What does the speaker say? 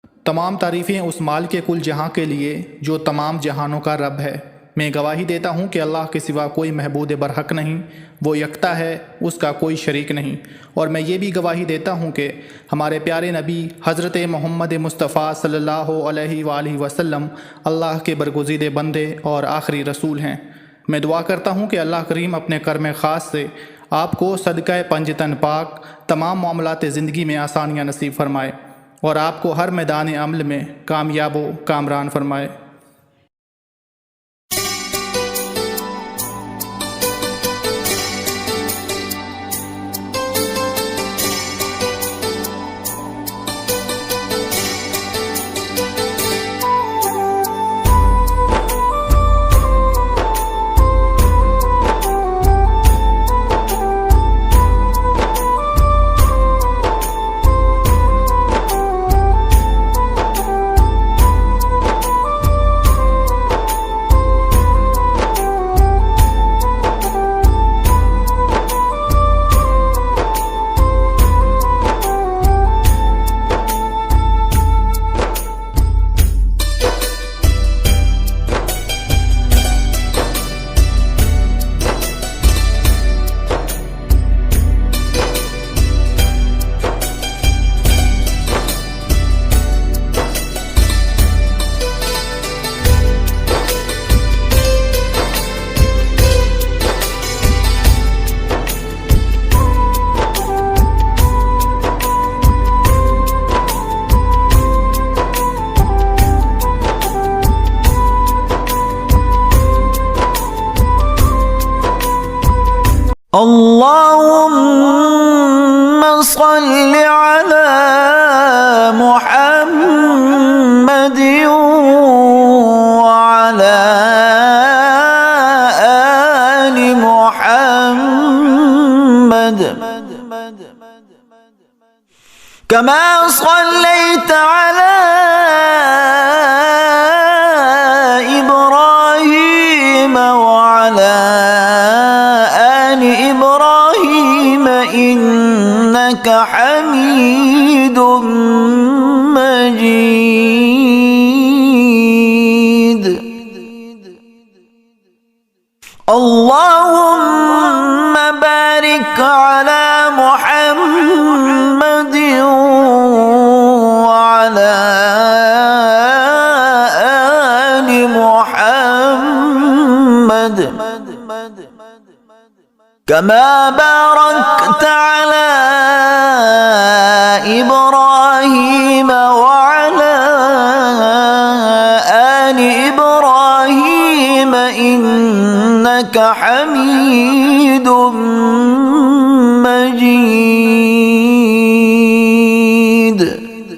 तमाम तारीफ़ें उस माल के कुल जहाँ के लिए जो तमाम जहानों का रब है। मैं गवाही देता हूँ कि अल्लाह के सिवा कोई महबूद बरहक नहीं, वो यकता है, उसका कोई शरीक नहीं। और मैं ये भी गवाही देता हूँ कि हमारे प्यारे नबी हज़रत मोहम्मद मुस्तफ़ा सल्लल्लाहु अलैहि वसल्लम अल्लाह के बरगुज़ीदे बंदे और आखिरी रसूल हैं। मैं दुआ करता हूँ कि अल्लाह करीम अपने कर्म ख़ास से आपको सदक़ा पंजतन पाक तमाम मामलात ज़िंदगी में आसानियाँ नसीब फ़रमाए और आपको हर मैदान अमल में कामयाब व कामरान फरमाए। اللهم صل على محمد وعلى آل محمد كما صليت على إبراهيم وعلى آل إبراهيم إنك حميد مجيد. اللهم بارك على محمد وعلى آل محمد كما باركت على إبراهيم وعلى آل إبراهيم إنك حميد